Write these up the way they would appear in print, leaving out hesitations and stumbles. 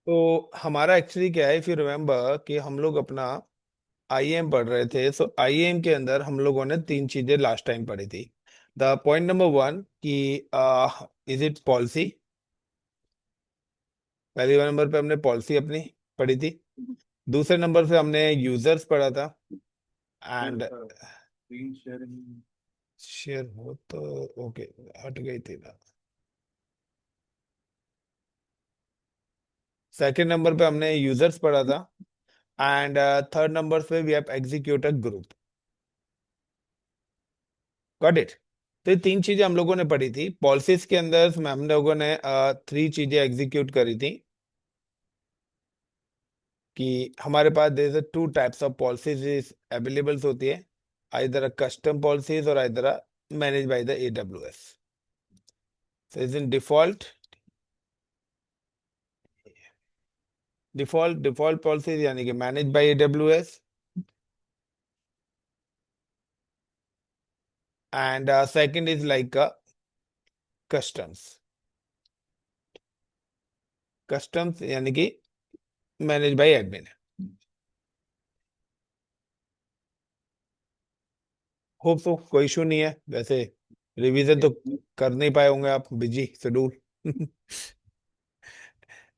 तो हमारा एक्चुअली क्या है, इफ यू रिमेम्बर कि हम लोग अपना आईएम पढ़ रहे थे, सो आईएम के अंदर हम लोगों ने तीन चीजें लास्ट टाइम पढ़ी थी। द पॉइंट नंबर वन कि इज इट पॉलिसी। पहले नंबर पे हमने पॉलिसी अपनी पढ़ी थी। दूसरे नंबर पे हमने यूजर्स पढ़ा था। एंड शेयर हो तो ओके, हट गई थी ना। सेकंड नंबर पे हमने यूजर्स पढ़ा था। एंड थर्ड नंबर पे we have execute a group. Got it. तो ये तीन चीजें हम लोगों ने पढ़ी थी पॉलिसीज के अंदर। हम लोगों ने थ्री चीजें एग्जीक्यूट करी थी कि हमारे पास there two types of policies availables होती है, आइदर कस्टम पॉलिसीज और either manage by the AWS. So is in default, default policies यानी कि manage by AWS. And second is like customs. Customs यानी कि manage by admin. Hope so कोई issue नहीं है। वैसे रिवीजन तो कर नहीं पाए होंगे आप, बिजी शेड्यूल।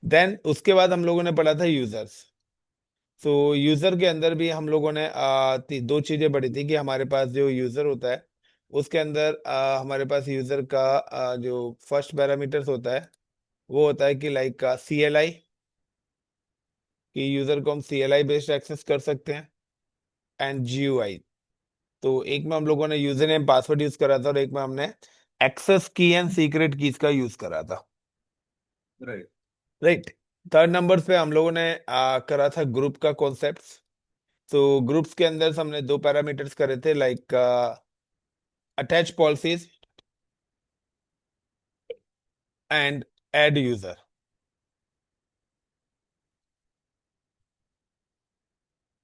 देन उसके बाद हम लोगों ने पढ़ा था यूजर्स। सो यूजर के अंदर भी हम लोगों ने दो चीजें पढ़ी थी कि हमारे पास जो यूजर होता है उसके अंदर हमारे पास यूजर का जो फर्स्ट पैरामीटर्स होता है वो होता है कि लाइक CLI, कि यूजर को हम CLI बेस्ड एक्सेस कर सकते हैं। And GUI। तो एक में हम लोगों ने यूजर नेम पासवर्ड यूज करा था और एक में हमने एक्सेस की एंड सीक्रेट कीज का यूज करा था। राइट। राइट। थर्ड नंबर पे हम लोगों ने करा था ग्रुप का कॉन्सेप्ट। तो ग्रुप्स के अंदर से हमने दो पैरामीटर्स करे थे, like attach policies and add user.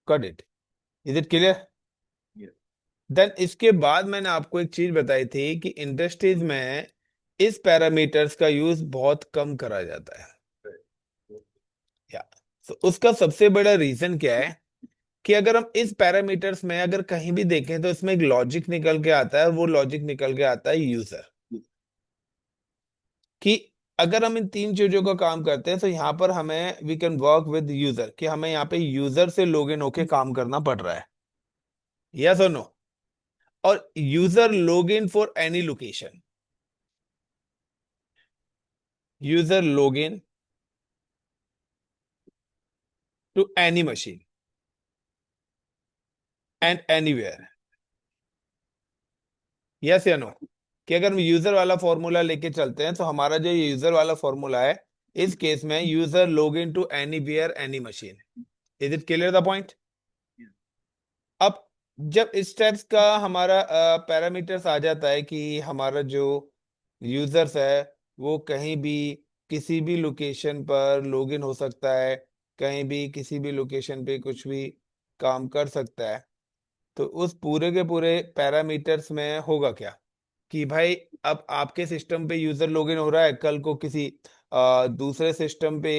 Got it. Is it clear? Then इसके बाद मैंने आपको एक चीज बताई थी कि इंडस्ट्रीज में इस पैरामीटर्स का यूज बहुत कम करा जाता है। या तो उसका सबसे बड़ा रीजन क्या है कि अगर हम इस पैरामीटर्स में अगर कहीं भी देखें तो इसमें एक लॉजिक निकल के आता है, और वो लॉजिक निकल के आता है यूजर। कि अगर हम इन तीन चीजों का काम करते हैं तो यहाँ पर हमें we can work with user, कि हमें यहाँ पे यूजर से लॉगिन होके काम करना पड़ रहा है। यस और नो? और user login for any location, user login to any machine and anywhere. Yes या नो? कि अगर हम यूजर वाला फॉर्मूला लेके चलते हैं तो हमारा जो यूजर वाला फॉर्मूला है, इस केस में user login to anywhere any machine. Is it clear the point? अब जब इस टाइप्स का हमारा पैरामीटर्स आ जाता है कि हमारा जो यूजर्स है वो कहीं भी किसी भी लोकेशन पर लॉगिन हो सकता है, कहीं भी किसी भी लोकेशन पे कुछ भी काम कर सकता है, तो उस पूरे के पूरे पैरामीटर्स में होगा क्या कि भाई अब आपके सिस्टम पे यूजर लॉगिन हो रहा है, कल को किसी दूसरे सिस्टम पे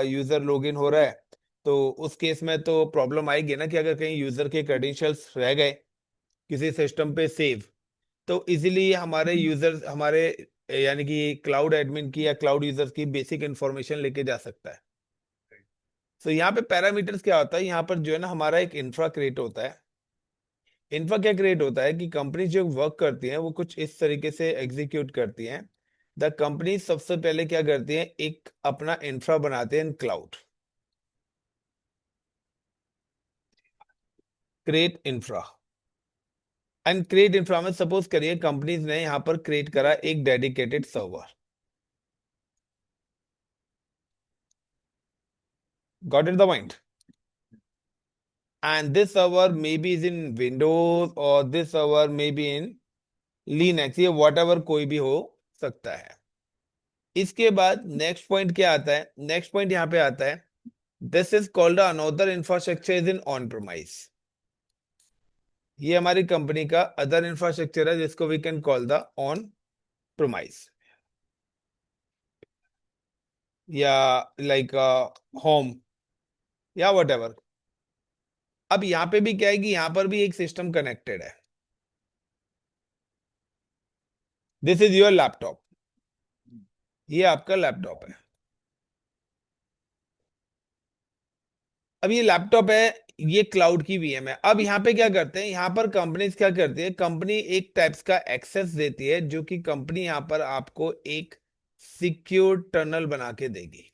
यूजर लॉगिन हो रहा है, तो उस केस में तो प्रॉब्लम आएगी ना कि अगर कहीं यूजर के क्रेडेंशियल्स रह गए किसी सिस्टम पे सेव, तो इजीली हमारे यूजर हमारे यानी कि क्लाउड एडमिन की या क्लाउड यूजर्स की बेसिक इंफॉर्मेशन लेके जा सकता है। तो यहाँ पे पैरामीटर्स क्या होता है, यहाँ पर जो है ना हमारा एक इंफ्रा क्रिएट होता है। इन्फ्रा क्या क्रिएट होता है कि कंपनी जो वर्क करती हैं वो कुछ इस तरीके से एग्जीक्यूट करती हैं। द कंपनी सबसे पहले क्या करती है, एक अपना इंफ्रा बनाते हैं cloud. Create infra. And create infra में सपोज करिए कंपनीज ने यहां पर क्रिएट करा एक dedicated server. Got it the point? And this server may be is in Windows और this server may be in Linux, ये वॉट एवर कोई भी हो सकता है। इसके बाद नेक्स्ट पॉइंट क्या आता है, नेक्स्ट पॉइंट यहाँ पे आता है, this is called another infrastructure is in on premise. ये हमारी कंपनी का अदर इंफ्रास्ट्रक्चर है जिसको we can call the on premise. या लाइक होम या वट एवर। अब यहाँ पे भी क्या है कि यहाँ पर भी एक सिस्टम कनेक्टेड है। दिस इज योर लैपटॉप, ये आपका लैपटॉप है। अब ये लैपटॉप है, ये क्लाउड की वीएम है। अब यहाँ पे क्या करते हैं, यहाँ पर कंपनीज क्या करती है, कंपनी एक टाइप्स का एक्सेस देती है, जो कि कंपनी यहाँ पर आपको एक सिक्योर टनल बना के देगी।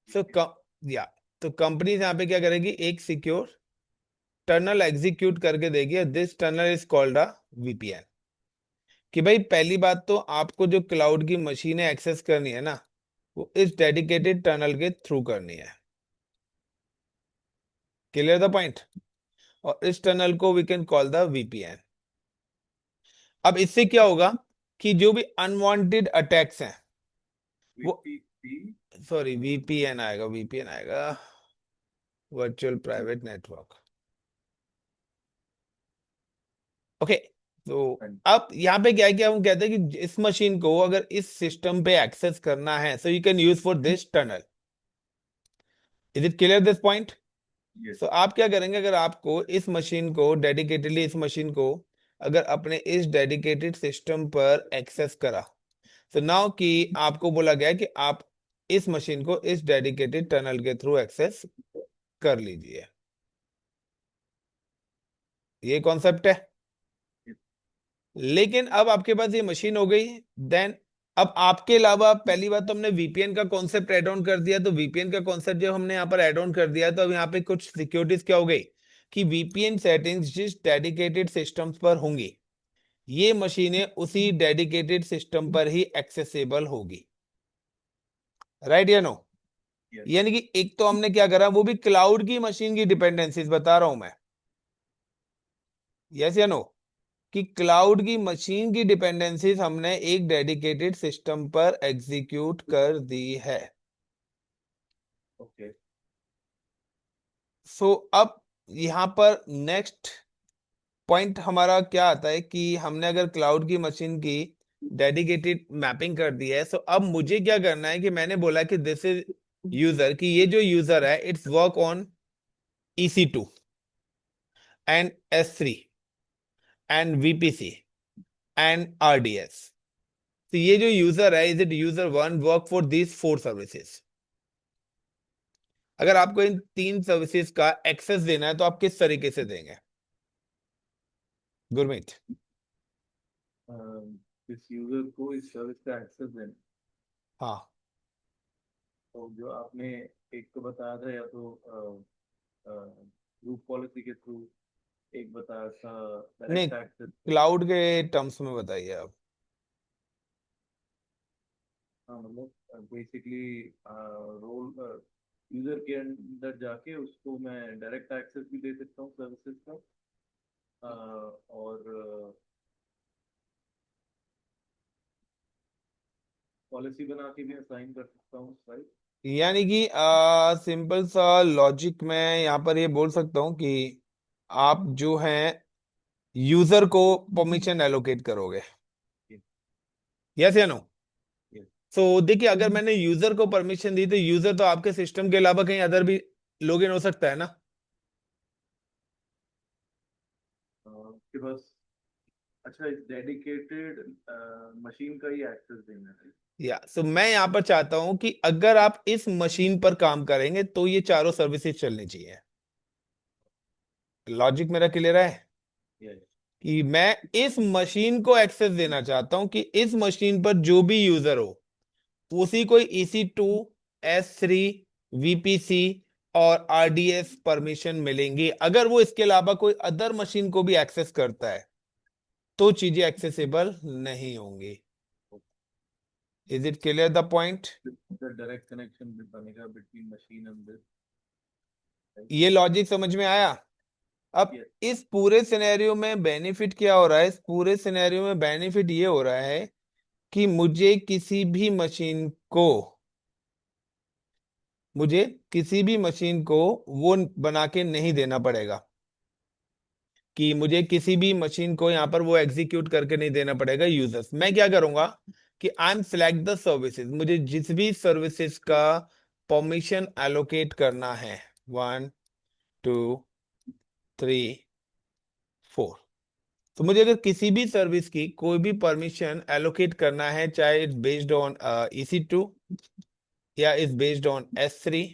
सो या तो कंपनी यहाँ पे क्या करेगी, एक सिक्योर टनल एग्जीक्यूट करके देगी। This tunnel is called a VPN. कि भाई पहली बात तो आपको जो क्लाउड की मशीनें एक्सेस करनी है ना, वो इस डेडिकेटेड टनल के थ्रू करनी है। Clear the point. और इस टनल को we can call the VPN. अब इससे क्या होगा कि जो भी अनवांटेड अटैक्स हैं वो, सॉरी वीपीएन आएगा, वीपीएन आएगा, वर्चुअल प्राइवेट नेटवर्क। ओके। तो अब यहाँ पे क्या है कि हम कहते हैं कि इस मशीन को अगर इस सिस्टम पे एक्सेस करना है, so you can use for this tunnel. Is it clear this point. तो आप क्या करेंगे, अगर आपको इस मशीन को डेडिकेटेडली, इस मशीन को अगर अपने इस डेडिकेटेड सिस्टम पर एक्सेस करा, तो नाउ कि आपको बोला गया कि आप इस मशीन को इस डेडिकेटेड टनल के थ्रू एक्सेस कर लीजिए। ये कॉन्सेप्ट है। लेकिन अब आपके पास ये मशीन हो गई, देन अब आपके अलावा पहली बात तो हमने वीपीएन का कॉन्सेप्ट ऐड ऑन कर दिया। तो वीपीएन का कॉन्सेप्ट जब हमने यहाँ पर ऐड ऑन कर दिया, तो अब यहाँ पे कुछ सिक्योरिटीज क्या हो गई कि वीपीएन सेटिंग्स जिस डेडिकेटेड सिस्टम्स पर होंगी, ये मशीनें उसी डेडिकेटेड सिस्टम पर ही एक्सेसिबल होगी। राइट या नो। यानी कि एक तो हमने क्या करा, वो भी क्लाउड की मशीन की डिपेंडेंसीज बता रहा हूं मैं। यस या नो। कि क्लाउड की मशीन की डिपेंडेंसीज हमने एक डेडिकेटेड सिस्टम पर एग्जीक्यूट कर दी है। ओके। सो अब यहां पर नेक्स्ट पॉइंट हमारा क्या आता है कि हमने अगर क्लाउड की मशीन की डेडिकेटेड मैपिंग कर दी है, सो अब मुझे क्या करना है कि मैंने बोला कि दिस इज यूजर, कि ये जो यूजर है it's work on EC2 and S3 and VPC and RDS। तो ये जो यूजर है, is it user one work for these 4 services. अगर आपको इन 3 सर्विसेज का एक्सेस देना है तो आप किस तरीके से देंगे गुरमीत। इस यूजर को इस सर्विस का एक्सेस देना, हाँ। तो जो आपने एक तो बताया था, या तो ग्रुप पॉलिसी के थ्रू, एक बताया था नहीं, डायरेक्ट एक्सेस। क्लाउड के टर्म्स में बताइए आप। हाँ, मतलब बेसिकली रोल यूजर के अंदर जाके उसको मैं डायरेक्ट एक्सेस भी दे सकता हूँ सर्विसेज का, और पॉलिसी बना के भी असाइन कर सकता हूँ, राइट। यानी कि सिंपल सा लॉजिक में यहाँ पर ये बोल सकता हूँ कि आप जो है यूजर को परमिशन एलोकेट करोगे। यस या नो। सो देखिए, अगर मैंने यूजर को परमिशन दी तो यूजर तो आपके सिस्टम के अलावा कहीं अदर भी लॉगिन हो सकता है ना। कि बस, अच्छा, इस डेडिकेटेड मशीन का ही एक्सेस देना है। या सो मैं यहाँ पर चाहता हूं कि अगर आप इस मशीन पर काम करेंगे तो ये चारों सर्विसेज चलनी चाहिए। लॉजिक मेरा क्लियर है यस। कि मैं इस मशीन को एक्सेस देना चाहता हूं कि इस मशीन पर जो भी यूजर हो उसी को EC2, S3, VPC और RDS परमिशन मिलेंगी। अगर वो इसके अलावा कोई अदर मशीन को भी एक्सेस करता है तो चीजें एक्सेसिबल नहीं होंगी। Is it clear the point. The direct connection बनेगा बिटवीन मशीन एंड दिस। ये लॉजिक समझ में आया। अब यस। इस पूरे सिनेरियो में बेनिफिट क्या हो रहा है, इस पूरे सिनेरियो में बेनिफिट ये हो रहा है कि मुझे किसी भी मशीन को वो बना के नहीं देना पड़ेगा कि मुझे किसी भी मशीन को यहाँ पर वो एग्जीक्यूट करके नहीं देना पड़ेगा यूजर्स। मैं क्या करूंगा कि I M select the services, मुझे जिस भी सर्विसेज का परमिशन एलोकेट करना है, 1 2 3 4, तो मुझे अगर किसी भी सर्विस की कोई भी परमिशन एलोकेट करना है, चाहे इट्स बेस्ड ऑन EC2 या is based on S3,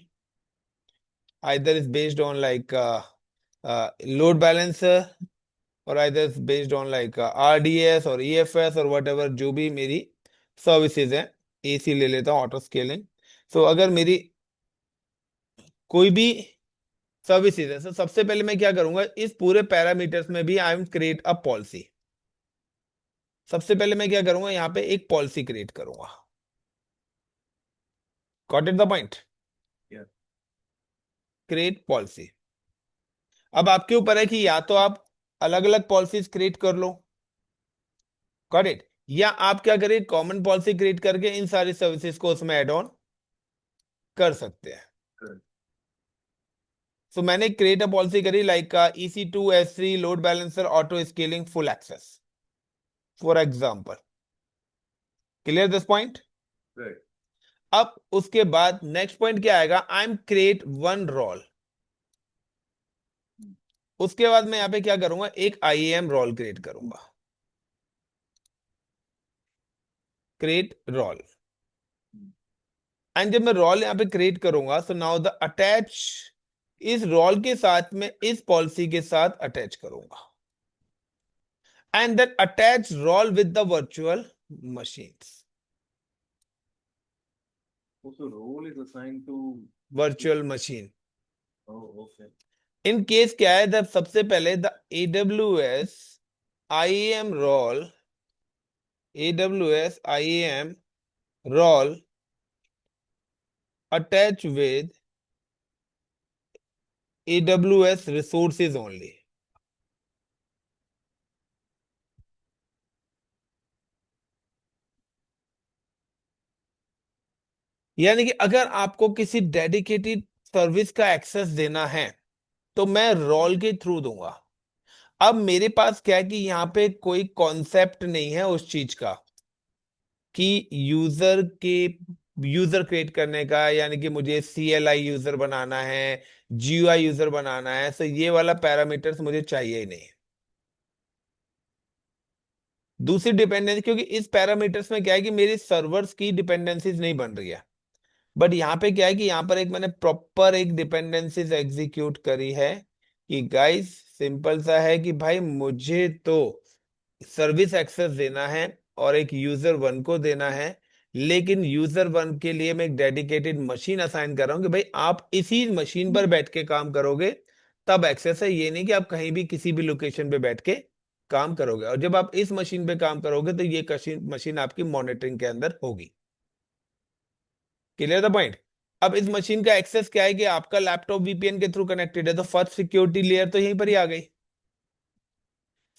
either is based on like load balancer, or either is based on like RDS or EFS और whatever, जो भी मेरी सर्विसेज हैं, AC ले लेता हूँ, ऑटो स्केलिंग। सो अगर मेरी कोई भी सर्विसेज है, तो सबसे पहले मैं क्या करूंगा, इस पूरे पैरामीटर्स में भी आई एम क्रिएट अ पॉलिसी। सबसे पहले मैं क्या करूंगा, यहाँ पे एक पॉलिसी क्रिएट करूंगा। Got it the point? Yeah. Create policy. अब आपके ऊपर है कि या तो आप अलग अलग पॉलिसीज क्रिएट कर लो, गॉट इट, या आप क्या करें, कॉमन पॉलिसी क्रिएट करके इन सारी सर्विसेज को उसमें ऐड ऑन कर सकते हैं। Correct. सो मैंने क्रिएट अ पॉलिसी करी like EC2 S3 load balancer auto scaling full access, for example. Clear this point? Right. अब उसके बाद नेक्स्ट पॉइंट क्या आएगा, I am create one role. उसके बाद मैं यहां पे क्या करूंगा, एक IAM रोल क्रिएट करूंगा, क्रिएट रोल। एंड जब मैं रोल यहां पे क्रिएट करूंगा, सो नाउ द अटैच, इस रोल के साथ में इस पॉलिसी के साथ अटैच करूंगा, and then attach role with the virtual machines, Also, role is assigned to. virtual machine। Oh, okay. In case क्या है, जब सबसे पहले the AWS IAM role, AWS IAM role attach with AWS resources only। यानी कि अगर आपको किसी डेडिकेटेड सर्विस का एक्सेस देना है, तो मैं रोल के थ्रू दूंगा। अब मेरे पास क्या है कि यहाँ पे कोई कॉन्सेप्ट नहीं है उस चीज का कि यूजर क्रिएट करने का, यानी कि मुझे CLI यूजर बनाना है, GUI यूजर बनाना है, तो ये वाला पैरामीटर्स मुझे चाहिए ही नहीं। दूसरी डिपेंडेंसी, क्योंकि इस पैरामीटर्स में क्या है कि मेरी सर्वर्स की डिपेंडेंसीज नहीं बन रही है, बट यहाँ पे क्या है कि यहाँ पर एक मैंने प्रॉपर एक डिपेंडेंसीज एग्जीक्यूट करी है कि गाइस, सिंपल सा है कि भाई मुझे तो सर्विस एक्सेस देना है और एक यूजर वन को देना है, लेकिन यूजर वन के लिए मैं एक डेडिकेटेड मशीन असाइन कर रहा हूं कि भाई आप इसी मशीन पर बैठ के काम करोगे, तब एक्सेस है। ये नहीं कि आप कहीं भी किसी भी लोकेशन पे बैठ के काम करोगे, और जब आप इस मशीन पे काम करोगे तो ये मशीन आपकी मॉनिटरिंग के अंदर होगी। Clear the point? अब इस मशीन का एक्सेस क्या है कि आपका लैपटॉप VPN के थ्रू कनेक्टेड है, तो फर्स्ट सिक्योरिटी लेयर तो यहीं पर ही आ गई।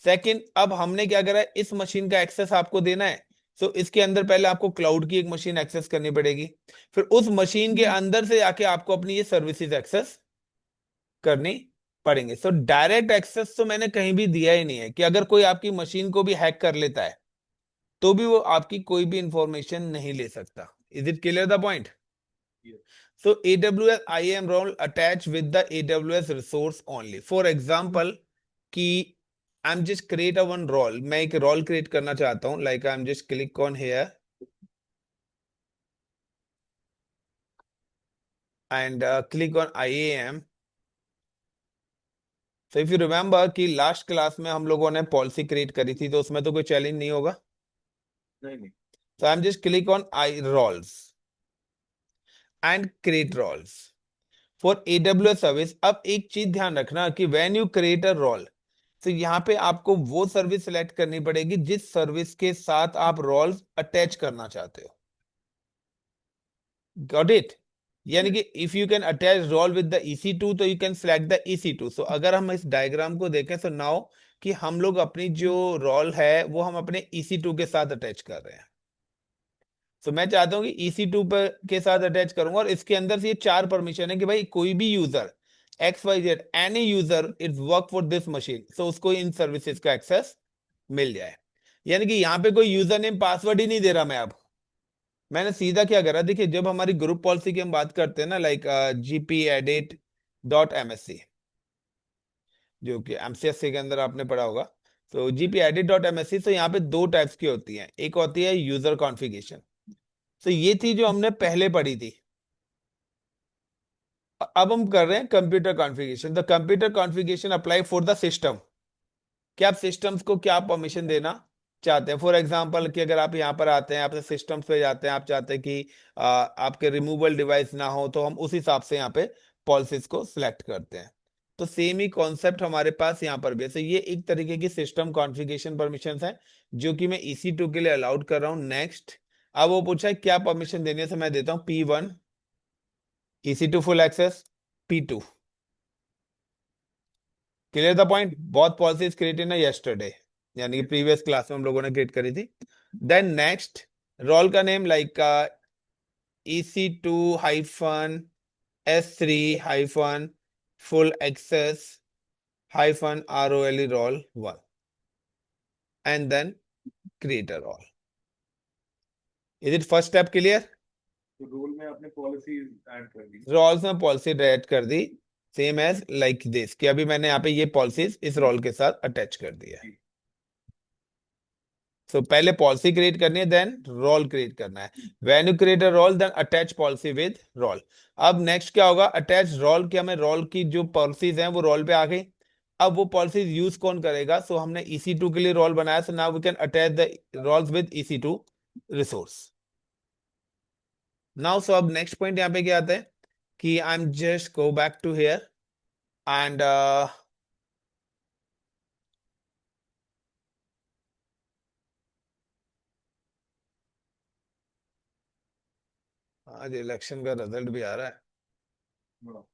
सेकंड, अब हमने क्या करा है, इस मशीन का एक्सेस आपको देना है, तो इसके अंदर पहले आपको क्लाउड की एक मशीन एक्सेस करनी पड़ेगी, फिर उस मशीन के अंदर से आके आपको अपनी ये सर्विसेज एक्सेस करनी पड़ेंगे। सो डायरेक्ट एक्सेस तो मैंने कहीं भी दिया ही नहीं है कि अगर कोई आपकी मशीन को भी हैक कर लेता है तो भी वो आपकी कोई भी इंफॉर्मेशन नहीं ले सकता। Is it clear the point? Yes. So AWS IAM role attached with the AWS resource only. For example, कि I'm just create a one role, मैं एक role create करना चाहता हूँ, like I'm just click on here and click on IAM। So if you remember कि last class में हम लोगों ने पॉलिसी क्रिएट करी थी, तो उसमें तो कोई चैलेंज नहीं होगा। नहीं. So I'm just click on I roles and create roles for AWS service. अब एक चीज ध्यान रखना कि when you create a role, तो यहाँ पे आपको वो सर्विस सिलेक्ट करनी पड़ेगी जिस सर्विस के साथ आप रोल्स अटैच करना चाहते हो। Got it? यानी कि if you can attach role with the EC2, तो you can select the EC2। So अगर हम इस डायग्राम को देखें, तो नाउ कि हम लोग अपनी जो रोल है वो हम अपने EC2 के साथ अटैच कर रहे हैं। तो मैं चाहता हूं कि EC2 पर के साथ अटैच करूंगा, और इसके अंदर से ये चार परमिशन है कि भाई कोई भी user XYZ any user is work for this machine, so उसको इन सर्विसेज का एक्सेस मिल जाए। यानी कि यहाँ पे कोई यूजर नेम पासवर्ड ही नहीं दे रहा मैं अब। मैंने सीधा क्या करा, देखिए जब हमारी ग्रुप पॉलिसी की हम बात करते हैं ना, लाइक gpedit.msc, जो कि एमसीएससी के अंदर आपने पढ़ा होगा, तो gpedit.msc, तो यहाँ पे दो टाइप्स की होती हैं। एक होती है यूजर कॉन्फ़िगरेशन, तो ये थी जो हमने पहले पढ़ी थी। अब हम कर रहे हैं computer configuration. The computer configuration apply for the system, कि आप सिस्टम्स को क्या परमिशन देना चाहते हैं। फॉर एग्जांपल कि अगर आप यहाँ पर आते हैं, आप सिस्टम्स पे जाते हैं, आप चाहते हैं कि आपके रिमूवल डिवाइस ना हो, तो हम उस हिसाब से यहाँ पे पॉलिसीज को सिलेक्ट करते हैं। तो सेम ही कॉन्सेप्ट हमारे पास यहाँ पर भी है। तो ये एक तरीके की सिस्टम कॉन्फ़िगरेशन परमिशंस है, जो कि मैं EC2 के लिए अलाउड कर रहा हूँ। नेक्स्ट, अब वो पूछा है क्या परमिशन देने से, मैं देता हूँ P1 EC2 full access, P2 clear the point. बहुत पॉलिसीज क्रिएटेड है यस्टरडे, यानी कि प्रीवियस क्लास में हम लोगों ने क्रिएट करी थी। देन नेक्स्ट, रोल का name like EC2-S3- full access -ROLE role 1, and then create a role. Is it first step clear? तो रोल में आपने पॉलिसी ऐड कर दी। रोल्स में पॉलिसी ऐड कर दी, सेम एज लाइक दिस, कि अभी मैंने यहाँ पे ये पॉलिसीज इस रोल के साथ अटैच कर दिया है। जी। सो पहले पॉलिसी क्रिएट करनी है, देन रोल क्रिएट करना है। When you create a role, then attach policy with role. अब नेक्स्ट क्या होगा, अटैच रोल, कि हमें रोल की जो पॉलिसीज हैं वो रोल पे आ गई। अब वो पॉलिसीज यूज कौन करेगा? सो हमने EC2 के लिए रोल बनाया, so now we can attach the roles with EC2 resource. Now so अब नेक्स्ट पॉइंट यहाँ पे क्या आता है कि I am just go back to here and आज इलेक्शन का रिजल्ट भी आ रहा है। हाँ।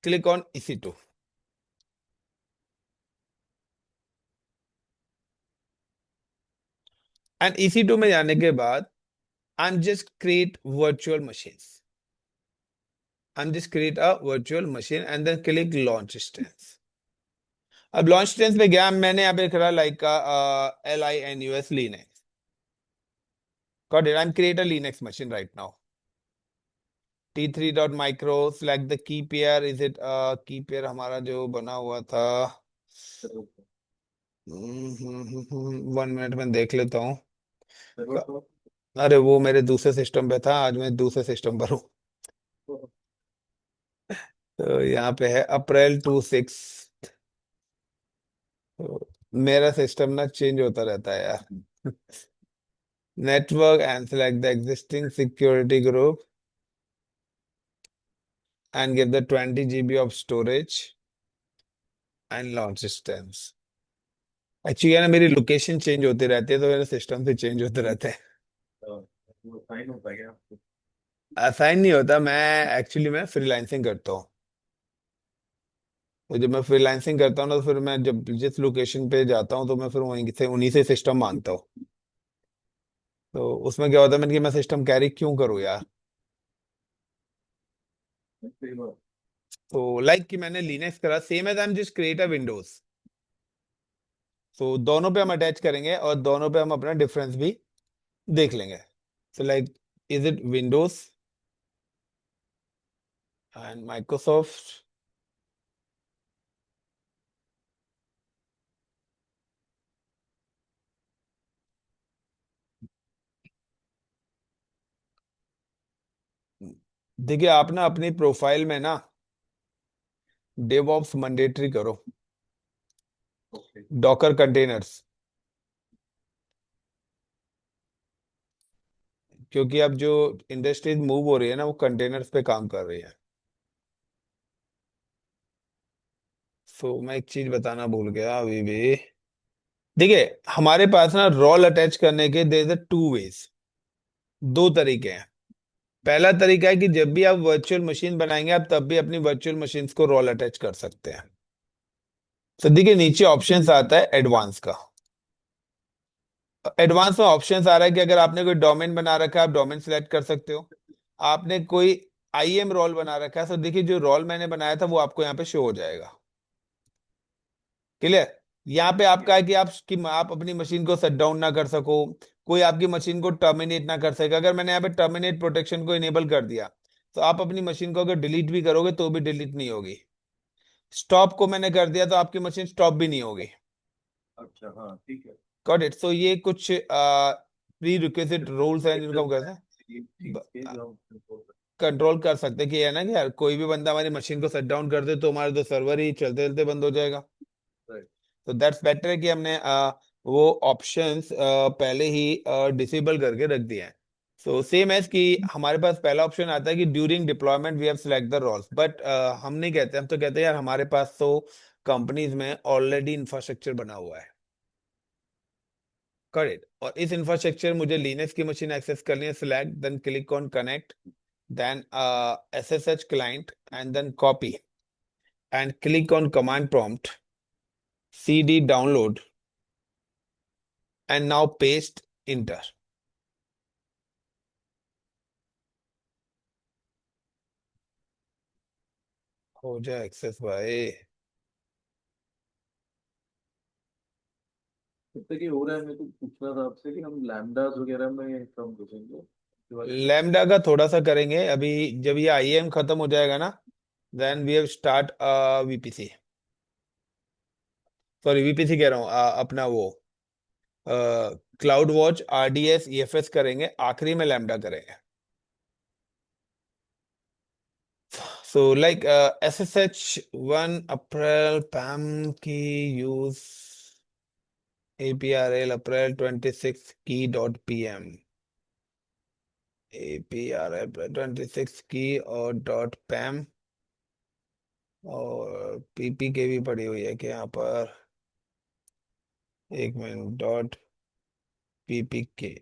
Click on EC2 and EC2 में जाने के बाद I'm just create virtual machines. I'm just create a virtual machine and then click launch instance. अब launch instance पे गया, मैंने यहाँ पे लिखा like LINUX Linux. Got it. I'm create a Linux machine right now. T3.micro, select the key pair. Is it key pair हमारा जो बना हुआ था? 1 मिनट में देख लेता हूँ। अरे वो मेरे दूसरे सिस्टम पे था, आज मैं दूसरे सिस्टम पर हूँ। तो यहाँ पे है April 26। तो मेरा सिस्टम ना चेंज होता रहता है यार। Network and select the existing security group and give the 20 GB of storage and launch instance. Actually ना मेरी लोकेशन चेंज होती रहती है, तो मेरे सिस्टम से चेंज होते रहते हैं। वो साइन होता है क्या आपको? असाइन नहीं होता, मैं एक्चुअली मैं फ्रीलांसिंग करता हूँ। तो जब मैं फ्रीलांसिंग करता हूँ ना, तो फिर मैं जब जिस लोकेशन पे जाता हूँ, तो मैं फिर वहीं से उन्हीं से सिस्टम मांगता हूँ। तो उसमें क्या होता है, मैं कि मैं सिस्टम कैरी क्यों करूँ यार। सही बात। तो लाइक कि मैंने लिनक्स करा, same as I am just create a Windows. तो दोनों पे हम अटैच करेंगे और दोनों पे हम अपना डिफरेंस भी देख लेंगे। So like, is it Windows and Microsoft? देखिए आप ना अपनी प्रोफाइल में ना डेवऑप्स मैंडेटरी करो, ओके। डॉकर कंटेनर्स, क्योंकि अब जो इंडस्ट्रीज मूव हो रही है ना, वो कंटेनर्स पे काम कर रही है। सो मैं एक चीज बताना भूल गया अभी भी। देखिए हमारे पास ना रोल अटैच करने के देयर आर 2 वेज, दो तरीके हैं। पहला तरीका है कि जब भी आप वर्चुअल मशीन बनाएंगे, आप तब भी अपनी वर्चुअल मशीन्स को रोल अटैच कर सकते हैं। तो देखिए नीचे ऑप्शंस आता है एडवांस का। एडवांस में ऑप्शंस आ रहा है कि अगर आपने कोई डोमेन बना रखा है, आप डोमेन सिलेक्ट कर सकते हो। आपने कोई IAM रोल बना रखा है, तो देखिए जो रोल मैंने बनाया था वो आपको यहाँ पे शो हो जाएगा। क्लियर? यहाँ पे आपका है कि आप अपनी मशीन को शट डाउन ना कर सको, कोई आपकी मशीन को टर्मिनेट ना कर सके। अगर मैंने यहाँ पे टर्मिनेट प्रोटेक्शन को इनेबल कर दिया, तो आप अपनी मशीन को अगर डिलीट भी करोगे तो भी डिलीट नहीं होगी। स्टॉप को मैंने कर दिया तो आपकी मशीन स्टॉप भी नहीं होगी। अच्छा, हाँ ठीक है। Got it? सो ये कुछ प्री रिक्विजिट रूल्स हैं जिनको हम फीचर्स कहते हैं ये चीज के हैं, जो हम control कर कंट्रोल कर सकते हैं। कि है ना कि यार कोई भी बंदा हमारी मशीन को शट डाउन कर दे तो हमारा तो सर्वर ही चलते चलते बंद हो जाएगा। सकते हैं। तो दैट्स बेटर है कि हमने वो ऑप्शंस पहले ही डिसेबल करके रख दिए हैं। सो सेम एज कि हमारे पास पहला ऑप्शन आता है कि during deployment we have select the roles, but हम नहीं कहते, हम तो कहते हैं यार हमारे पास तो कंपनीज में ऑलरेडी इंफ्रास्ट्रक्चर बना हुआ है। करेक्ट? और इस इंफ्रास्ट्रक्चर मुझे लिनक्स की मशीन एक्सेस करनी है, select, then click on connect, then SSH client, and then copy and click on command prompt, cd download, and now paste, enter। हो जाए एक्सेस भाई। जब तक ये हो रहा है, मेरे को पूछना था आपसे कि हम लैम्डास वगैरह में कम घुसेंगे इसके बारे में। लैम्डा का थोड़ा सा करेंगे अभी, जब ये IAM खत्म हो जाएगा ना, then we have start VPC, sorry VPC कह रहा हूँ, अपना वो क्लाउड वॉच, RDS, EFS करेंगे, आखिरी में लैम्डा करेंगे। सो लाइक SSH 1 अप्रैल पैम की यूज, APRL अप्रैल 26 की डॉट PM, APRL 26 की और डॉट पैम, और PPK भी पड़ी हुई है कि यहाँ पर, एक मिनट, डॉट PPK।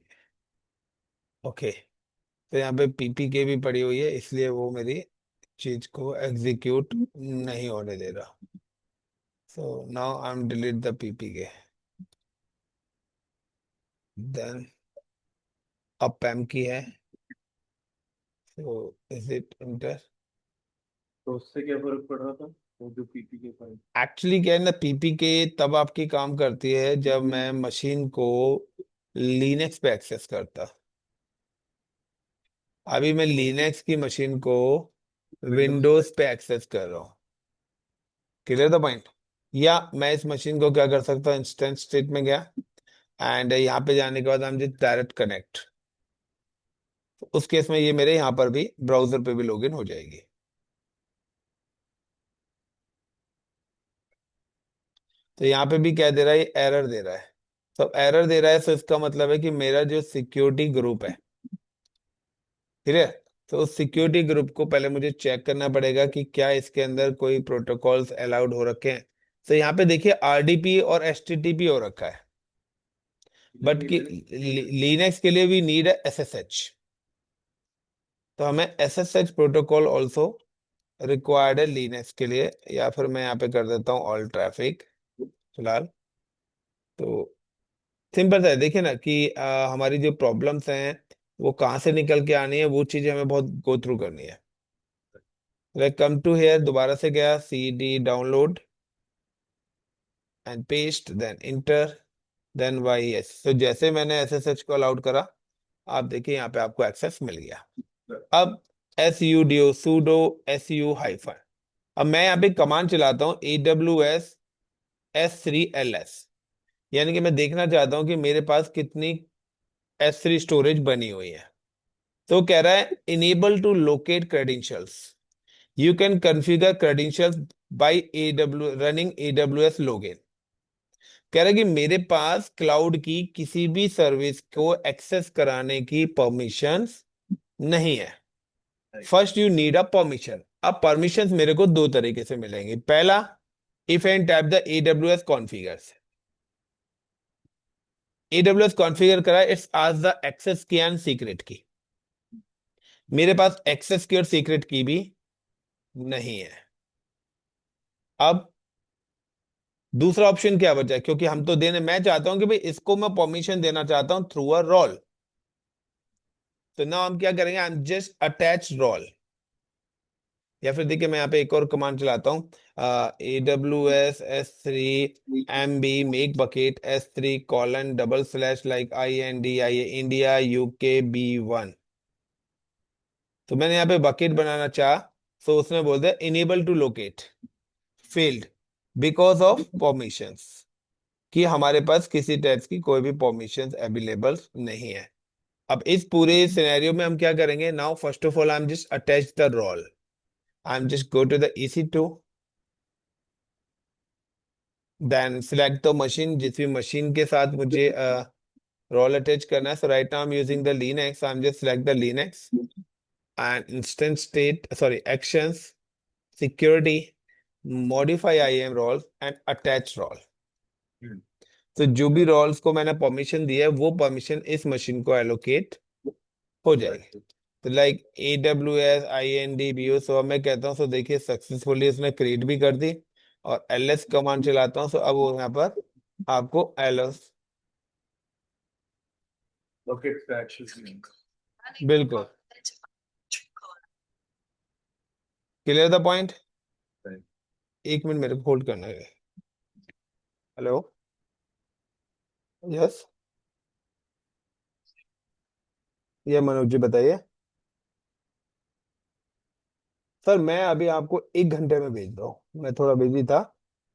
ओके, तो यहाँ पे PPK भी पड़ी हुई है, इसलिए वो मेरी चीज को एग्जीक्यूट नहीं होने दे रहा। So now I am delete the PPK, then अब पैम की है, सो इज इट इंटर। तो उससे क्या फर्क पड़ रहा था, वो जो पीपी के फाइल। एक्चुअली क्या है ना, PPK तब आपकी काम करती है जब मैं मशीन को लिनक्स पे एक्सेस करता। अभी मैं लिनक्स की मशीन को विंडोज पे। विंडोज पे एक्सेस कर रहा हूँ। Clear the point? या मैं इस मशीन को क्या कर सकता हूँ, इंस्टेंस स्टेट में गया, एंड यहाँ पे जाने के बाद हम जिस डायरेक्ट कनेक्ट, उस केस में ये मेरे यहाँ पर भी ब्राउजर पे भी लॉगिन हो जाएगी। तो यहाँ पे भी क्या दे रहा है, एरर दे रहा है। तो एरर दे रहा है, तो इसका मतलब है कि मेरा जो सिक्योरिटी ग्रुप है, ठीक है, तो उस सिक्योरिटी ग्रुप को पहले मुझे चेक करना पड़ेगा कि क्या इसके अंदर कोई प्रोटोकॉल्स अलाउड हो रखे हैं। तो यहाँ पे देखिए RDP और HTTP हो रखा है, बट लेकिन कि इधर लिनक्स के लिए भी नीड है SSH। तो हमें SSH प्रोटोकॉल ऑल्सो रिक्वायर्ड है लिनक्स के लिए, या फिर मैं यहाँ पे कर देता हूँ ऑल ट्रैफिक फिलहाल। तो सिंपल सा है, देखिए ना कि हमारी जो प्रॉब्लम्स हैं वो कहाँ से निकल के आनी है, वो चीजें हमें बहुत गो थ्रू करनी है। कम टू हेयर, दोबारा से गया, CD download and paste, then enter, then YS। तो जैसे मैंने SSH को अलाउड करा, आप देखिए यहाँ पे आपको एक्सेस मिल गया। अब sudo sudo su हाइफन, अब मैं यहाँ पे कमांड चलाता हूँ AWS S3LS, यानी कि मैं देखना चाहता हूँ कि मेरे पास कितनी S3 स्टोरेज बनी हुई है। तो कह रहा है unable to locate credentials, you can configure credentials by AW running AWS login. कह रहा है कि मेरे पास क्लाउड की किसी भी सर्विस को एक्सेस कराने की परमिशंस नहीं है। First you need a permission. अब परमिशंस मेरे को दो तरीके से मिलेंगी। पहला, if and tap the AWS configures, AWS configure करा, इट्स आज द एक्सेस की एंड सीक्रेट की। मेरे पास एक्सेस की और सीक्रेट की भी नहीं है। अब दूसरा ऑप्शन क्या बचा, क्योंकि हम तो देने, मैं चाहता हूं कि भाई इसको मैं परमिशन देना चाहता हूं थ्रू अ रोल। तो नाउ हम क्या करेंगे, I am just attach role. या फिर देखिए मैं यहाँ पे एक और कमांड चलाता हूँ, AWS S3 MB make bucket S3 : like INDIA India UK B1। तो मैंने यहाँ पे बकेट बनाना चाहा, तो उसने बोल दिया unable to locate failed because of permissions, कि हमारे पास किसी टाइप की कोई भी परमिशंस अवेलेबल नहीं है। अब इस पूरे सिनेरियो में हम क्या करेंगे, now first of all I am just attach the role, I am just go to the EC2, then select the machine, जिस भी मशीन के साथ मुझे रोल अटैच करना है। So right now I am using the Linux, I am just select the Linux and instance state sorry actions security modify IAM role and attach role. तो जो भी रोल्स को मैंने परमिशन दिया है वो परमिशन इस मशीन को एलोकेट हो जाएगी। तो लाइक AWS INDBO, सो अब मैं कहता हूँ, सो देखिए सक्सेसफुली उसने क्रिएट भी कर दी, और LS कमांड चलाता हूँ, सो अब वो यहाँ पर आपको LS, बकेट का एक्सेस नहीं। बिल्कुल क्लियर द पॉइंट। Right. एक मिनट मेरे को होल्ड करना है। हेलो, यस, ये मनोज जी बताइए। सर मैं अभी आपको 1 घंटे में भेज रहा हूँ, मैं थोड़ा बिजी था,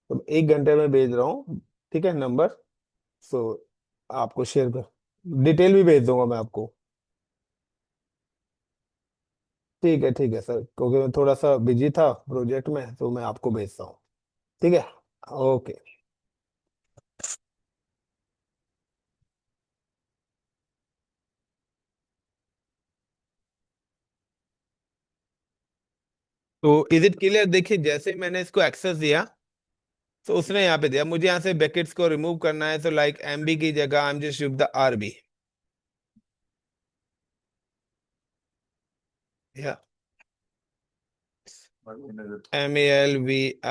तो 1 घंटे में भेज रहा हूँ, ठीक है नंबर। सो आपको शेयर कर, डिटेल भी भेज दूंगा मैं आपको। ठीक है सर, क्योंकि मैं थोड़ा सा बिजी था प्रोजेक्ट में, तो मैं आपको भेजता हूँ। ठीक है, ओके। तो इज इट क्लियर, देखिए जैसे मैंने इसको एक्सेस दिया, तो उसने यहाँ पे दिया, मुझे यहाँ से ब्रैकेट्स को रिमूव करना है, तो लाइक MB की जगह आई am just use the RB, या MALVIYA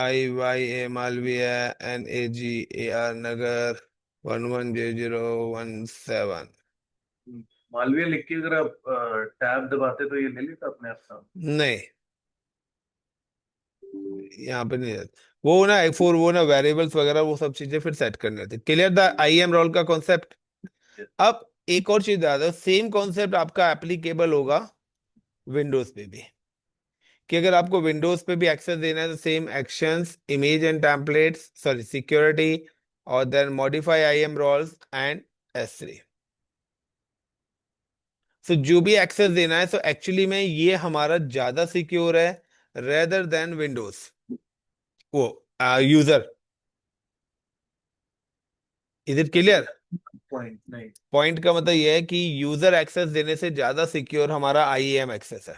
नगर 110017। मालवीय लिख के अगर आप टैब दबाते तो ये ले लेता अपने आप काम। नहीं, यहाँ पे नहीं रहता। वो ना F4, वो ना वेरिएबल्स वगैरह वो सब चीजें फिर सेट करनी होती है। क्लियर द IAM रोल का कॉन्सेप्ट। अब एक और चीज बता दो, सेम कॉन्सेप्ट आपका एप्लीकेबल होगा विंडोज पे भी, कि अगर आपको विंडोज पे भी एक्सेस देना है, तो same actions image and templates sorry security, और then modify IAM roles and S3। सो जो भी एक्सेस देना है, सो एक्चुअली में ये हमारा ज्यादा सिक्योर है रेदर देन विंडोज, वो user. Is it clear. Point नहीं। पॉइंट का मतलब ये है कि यूजर एक्सेस देने से ज्यादा सिक्योर हमारा IAM एक्सेस है,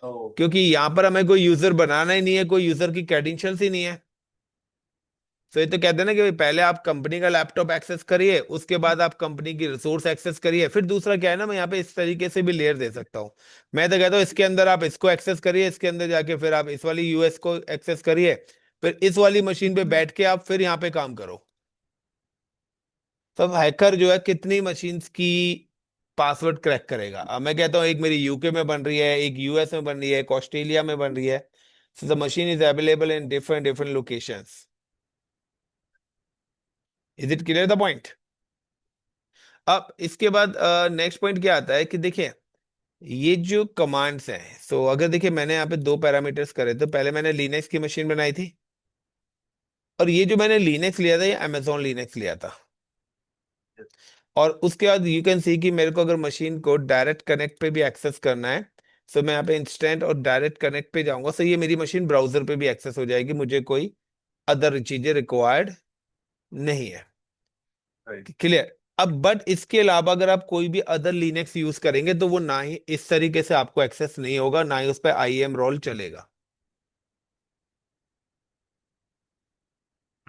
ओ। क्योंकि यहां पर हमें कोई यूजर बनाना ही नहीं है, कोई यूजर की क्रेडेंशियल्स ही नहीं है। तो ये तो कहते हैं ना कि भाई पहले आप कंपनी का लैपटॉप एक्सेस करिए, उसके बाद आप कंपनी की रिसोर्स एक्सेस करिए, फिर दूसरा क्या है ना, मैं यहाँ पे इस तरीके से भी लेयर दे सकता हूँ। मैं तो कहता हूँ इसके अंदर आप इसको एक्सेस करिए, इसके अंदर जाके फिर आप इस वाली US को एक्सेस करिए, फिर इस वाली मशीन पे बैठ के आप फिर यहाँ पे काम करो। तो हैकर जो है कितनी मशीन्स की पासवर्ड क्रैक करेगा। अब मैं कहता हूँ एक मेरी UK में बन रही है, एक US में बन रही है, एक ऑस्ट्रेलिया में बन रही है, so the machine is available in different different locations. Is it clear the point. अब इसके बाद नेक्स्ट पॉइंट क्या आता है कि देखिए ये जो कमांड्स हैं, सो अगर देखिए मैंने यहाँ पे दो पैरामीटर्स करे, तो पहले मैंने लिनक्स की मशीन बनाई थी, और ये जो मैंने लिनक्स लिया था ये अमेजोन लिनक्स लिया था। और उसके बाद यू कैन सी कि मेरे को अगर मशीन को डायरेक्ट कनेक्ट पे भी एक्सेस करना है, सो मैं यहाँ पे इंस्टेंट और डायरेक्ट कनेक्ट पे जाऊंगा, सो ये मेरी मशीन ब्राउजर पे भी एक्सेस हो जाएगी, मुझे कोई अदर चीजें रिक्वायर्ड नहीं है। राइट। क्लियर। अब बट इसके अलावा अगर आप कोई भी अदर लिनक्स यूज करेंगे, तो वो ना ही इस तरीके से आपको एक्सेस नहीं होगा, ना ही उस पर IAM रोल चलेगा।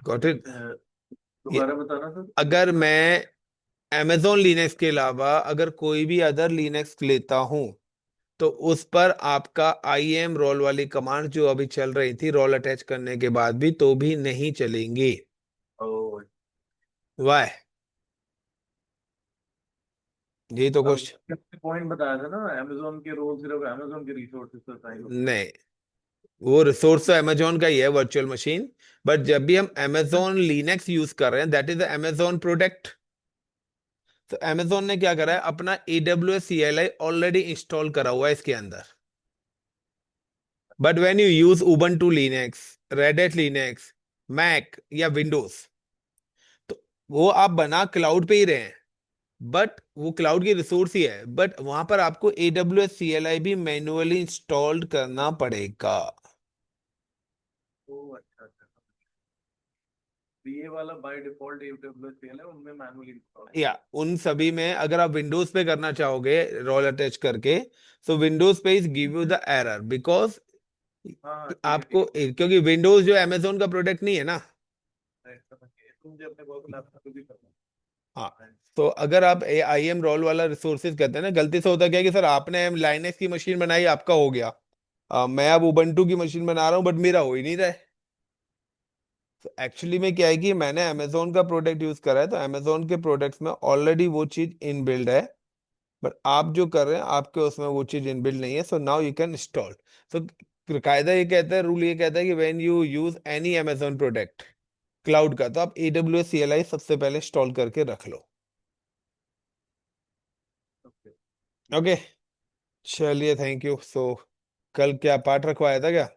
Got it. दोबारा बताना सर। अगर मैं Amazon लिनक्स के अलावा अगर कोई भी अदर लिनक्स लेता हूं, तो उस पर आपका IAM रोल वाली कमांड जो अभी चल रही थी रोल अटैच करने के बाद भी, तो भी नहीं चलेंगी। ओ। वाह, यही तो अब कुछ पॉइंट बताया था ना, अमेजोन के रोल सिर्फ अमेजोन के रिसोर्सेज पर साइन होते हैं। नहीं। वो रिसोर्स तो अमेजोन का ही है, वर्चुअल मशीन। बट जब भी हम अमेजोन लिनक्स यूज कर रहे हैं, दैट इज अमेजोन प्रोडक्ट। तो अमेजोन ने क्या करा है, अपना AWS CLI ऑलरेडी इंस्टॉल करा हुआ है इसके अंदर। But when you use Ubuntu Linux, red Linux, Mac या विंडोज, तो वो आप बना क्लाउड पे ही रहे हैं, बट वो क्लाउड की रिसोर्स ही है, बट वहां पर आपको AWS CLI भी मैन्युअली इंस्टॉल्ड करना पड़ेगा। ओ अच्छा अच्छा। तो ये वाला बाय डिफॉल्ट AWS है उनमें मैनुअली इंस्टॉल है। या उन सभी में अगर आप विंडोज पे करना चाहोगे रोल अटैच करके, तो विंडोज पे is give you the error, because हाँ हाँ ठीक आपको, है। क्योंकि विंडोज जो अमेजोन का प्रोडक्ट नहीं है ना। राइट समझ गए, इसको मुझे अपने वर्क लैपटॉप पे भी करना हाँ। है। तो अगर आप IM रोल वाला रिसोर्सेज कहते हैं ना, गलती से होता क्या है कि सर आपने लाइनेक्स की मशीन बनाई, आपका हो गया, मैं अब उबंटू की मशीन बना रहा हूँ, बट मेरा हो ही नहीं रहा है। तो एक्चुअली में क्या है कि मैंने अमेजोन का प्रोडक्ट यूज करा है, तो अमेजोन के प्रोडक्ट्स में ऑलरेडी वो चीज इनबिल्ड है। बट आप जो कर रहे हैं, आपके उसमें वो चीज इनबिल्ड नहीं है, so now you can install. तो कायदा ये कहता है, रूल ये कहता है कि when you use any Amazon product cloud का, तो आप AWS CLI सबसे पहले इंस्टॉल करके रख लो। ओके। ओके, चलिए, थैंक यू। सो कल क्या पाठ रखवाया था क्या?